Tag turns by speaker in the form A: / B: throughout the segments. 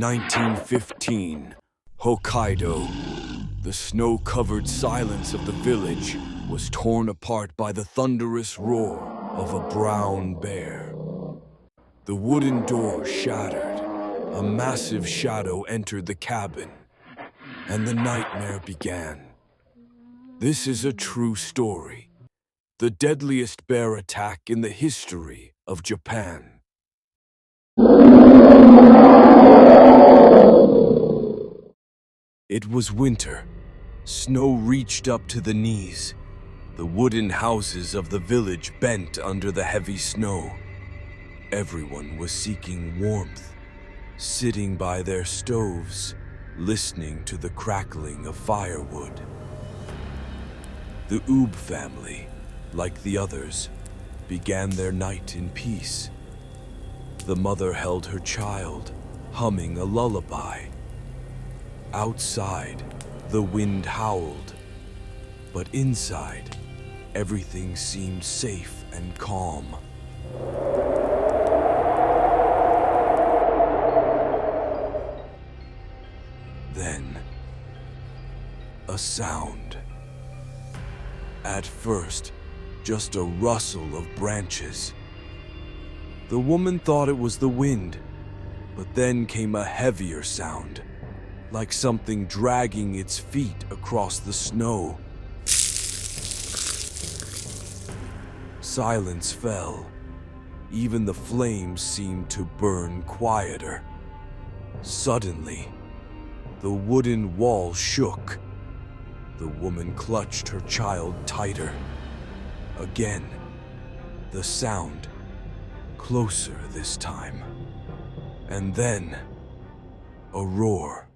A: 1915, Hokkaido. The snow-covered silence of the village was torn apart by the thunderous roar of a brown bear. The wooden door shattered. A massive shadow entered the cabin, and the nightmare began. This is a true story. The deadliest bear attack in the history of Japan. It was winter. Snow reached up to the knees. The wooden houses of the village bent under the heavy snow. Everyone was seeking warmth, sitting by their stoves, listening to the crackling of firewood. The Oob family, like the others, began their night in peace. The mother held her child, humming a lullaby. Outside, the wind howled, but inside, everything seemed safe and calm. Then, a sound. At first, just a rustle of branches. The woman thought it was the wind, but then came a heavier sound, like something dragging its feet across the snow. Silence fell. Even the flames seemed to burn quieter. Suddenly, the wooden wall shook. The woman clutched her child tighter. Again, the sound, closer this time. And then, a roar.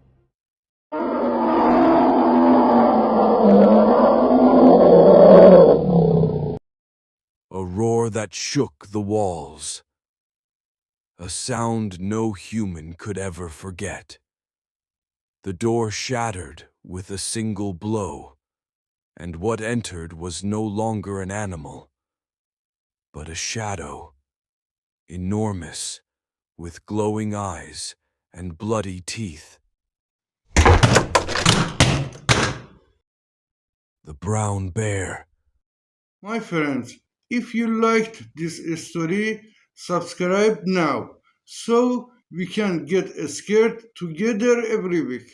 A: A roar that shook the walls. A sound no human could ever forget. The door shattered with a single blow, and what entered was no longer an animal, but a shadow, enormous, with glowing eyes and bloody teeth. The brown bear.
B: My friends, if you liked this story, subscribe now so we can get scared together every week.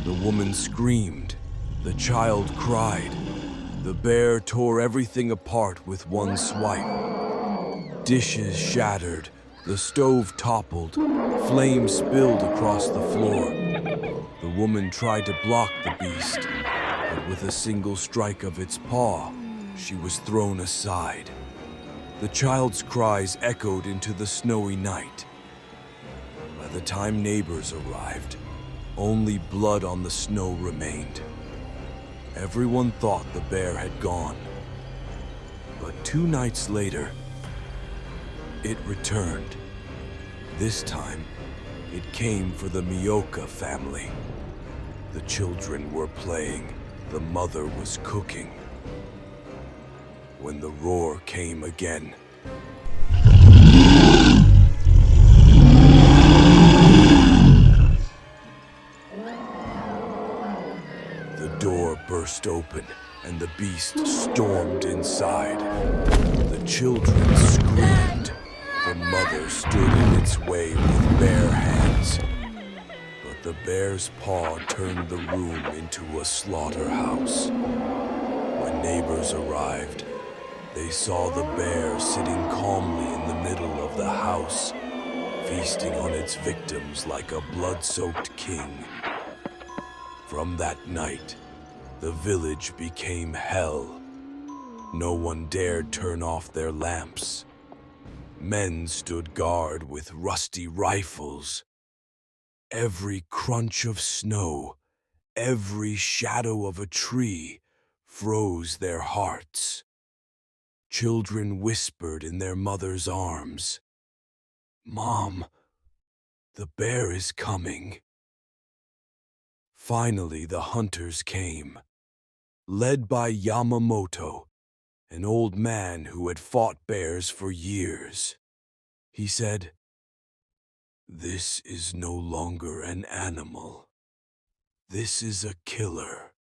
A: The woman screamed. The child cried. The bear tore everything apart with one swipe. Dishes shattered. The stove toppled. Flames spilled across the floor. The woman tried to block the beast, but with a single strike of its paw, she was thrown aside. The child's cries echoed into the snowy night. By the time neighbors arrived, only blood on the snow remained. Everyone thought the bear had gone. But 2 nights later, it returned. This time, it came for the Miyoka family. The children were playing. The mother was cooking. When the roar came again, the door burst open and the beast stormed inside. The children screamed. The mother stood in its way with bare hands. But the bear's paw turned the room into a slaughterhouse. When neighbors arrived, they saw the bear sitting calmly in the middle of the house, feasting on its victims like a blood-soaked king. From that night, the village became hell. No one dared turn off their lamps. Men stood guard with rusty rifles. Every crunch of snow, every shadow of a tree froze their hearts. Children whispered in their mother's arms, "Mom, the bear is coming." Finally, the hunters came. led by Yamamoto, an old man who had fought bears for years. He said, "This is no longer an animal. This is a killer.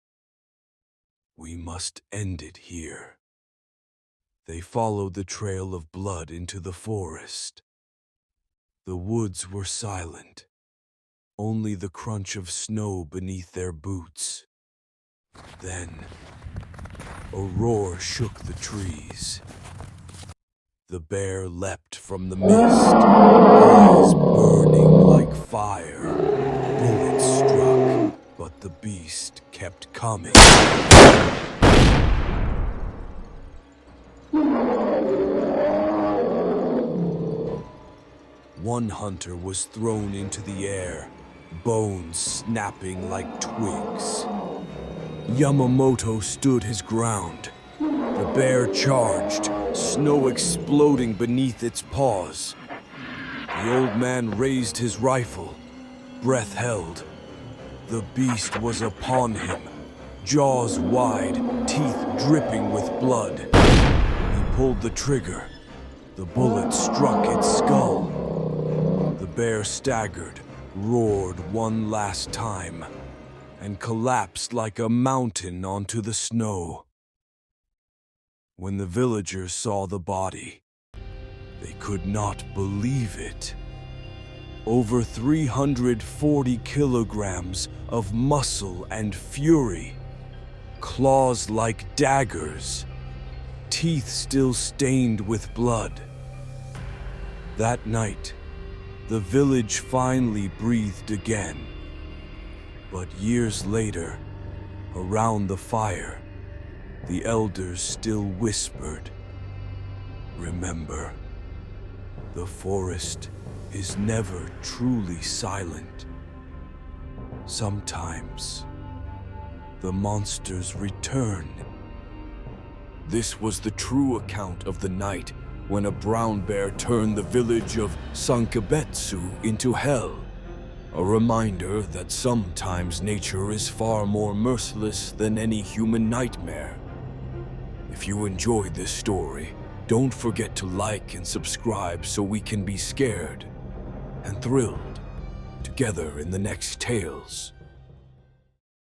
A: We must end it here." They followed the trail of blood into the forest. The woods were silent, only the crunch of snow beneath their boots. Then, a roar shook the trees. The bear leapt from the mist, eyes burning like fire. Bullets struck, but the beast kept coming. One hunter was thrown into the air, bones snapping like twigs. Yamamoto stood his ground. The bear charged, snow exploding beneath its paws. The old man raised his rifle, breath held. The beast was upon him, jaws wide, teeth dripping with blood. He pulled the trigger. The bullet struck its skull. The bear staggered, roared one last time, and collapsed like a mountain onto the snow. When the villagers saw the body, they could not believe it. Over 340 kilograms of muscle and fury, claws like daggers, teeth still stained with blood. That night, the village finally breathed again. But years later, around the fire, the elders still whispered, "Remember, the forest is never truly silent. Sometimes, the monsters return." This was the true account of the night when a brown bear turned the village of Sankebetsu into hell. A reminder that sometimes nature is far more merciless than any human nightmare. If you enjoyed this story, don't forget to like and subscribe so we can be scared and thrilled together in the next tales.